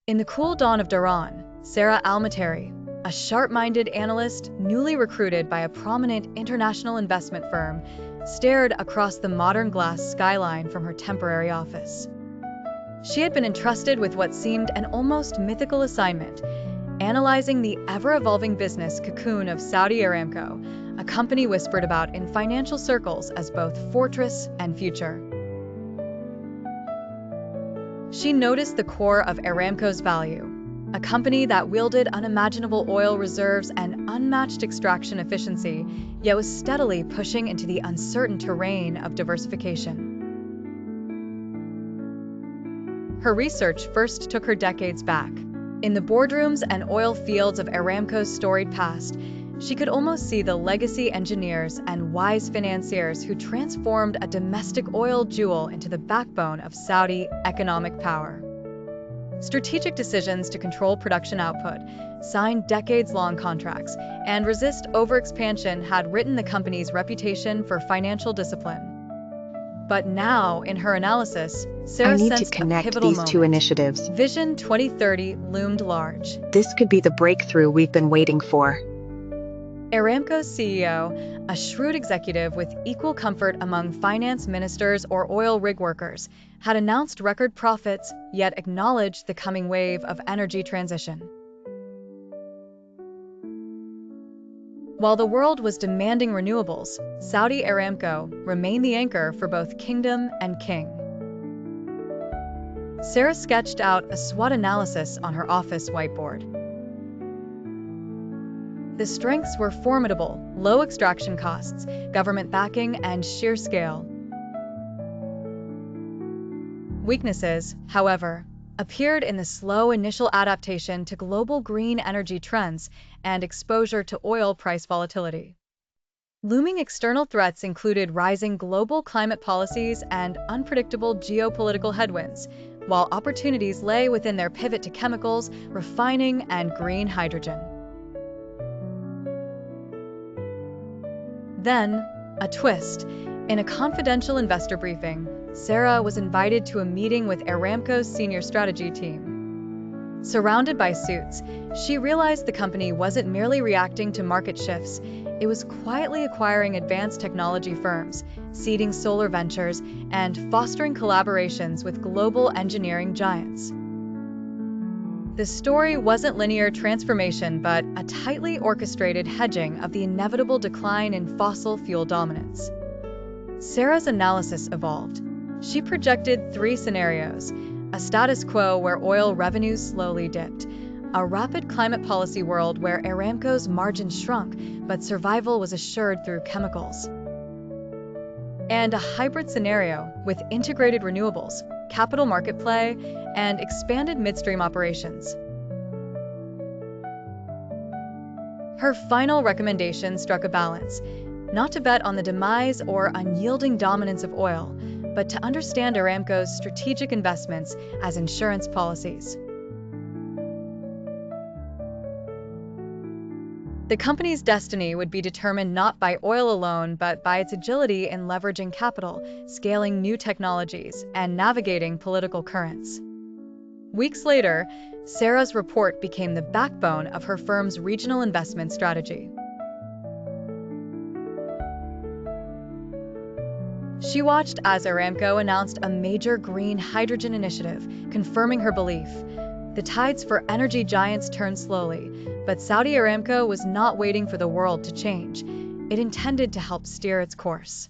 In the cool dawn of Dhahran, Sarah Al-Mutairi, a sharp-minded analyst newly recruited by a prominent international investment firm, stared across the modern glass skyline from her temporary office. She had been entrusted with what seemed an almost mythical assignment, analyzing the ever-evolving business cocoon of Saudi Aramco, a company whispered about in financial circles as both fortress and future. She noticed the core of Aramco's value, a company that wielded unimaginable oil reserves and unmatched extraction efficiency, yet was steadily pushing into the uncertain terrain of diversification. Her research first took her decades back. In the boardrooms and oil fields of Aramco's storied past, she could almost see the legacy engineers and wise financiers who transformed a domestic oil jewel into the backbone of Saudi economic power. Strategic decisions to control production output, sign decades-long contracts, and resist overexpansion had written the company's reputation for financial discipline. But now, in her analysis, Sarah sensed a pivotal moment. Two initiatives. Vision 2030 loomed large. This could be the breakthrough we've been waiting for. Aramco's CEO, a shrewd executive with equal comfort among finance ministers or oil rig workers, had announced record profits, yet acknowledged the coming wave of energy transition. While the world was demanding renewables, Saudi Aramco remained the anchor for both kingdom and king. Sarah sketched out a SWOT analysis on her office whiteboard. The strengths were formidable: low extraction costs, government backing, and sheer scale. Weaknesses, however, appeared in the slow initial adaptation to global green energy trends and exposure to oil price volatility. Looming external threats included rising global climate policies and unpredictable geopolitical headwinds, while opportunities lay within their pivot to chemicals, refining, and green hydrogen. Then, a twist. In a confidential investor briefing, Sarah was invited to a meeting with Aramco's senior strategy team. Surrounded by suits, she realized the company wasn't merely reacting to market shifts, it was quietly acquiring advanced technology firms, seeding solar ventures, and fostering collaborations with global engineering giants. The story wasn't linear transformation, but a tightly orchestrated hedging of the inevitable decline in fossil fuel dominance. Sarah's analysis evolved. She projected 3 scenarios: a status quo where oil revenues slowly dipped, a rapid climate policy world where Aramco's margins shrunk but survival was assured through chemicals, and a hybrid scenario with integrated renewables, capital market play, and expanded midstream operations. Her final recommendation struck a balance: not to bet on the demise or unyielding dominance of oil, but to understand Aramco's strategic investments as insurance policies. The company's destiny would be determined not by oil alone, but by its agility in leveraging capital, scaling new technologies, and navigating political currents. Weeks later, Sarah's report became the backbone of her firm's regional investment strategy. She watched as Aramco announced a major green hydrogen initiative, confirming her belief. The tides for energy giants turned slowly, but Saudi Aramco was not waiting for the world to change. It intended to help steer its course.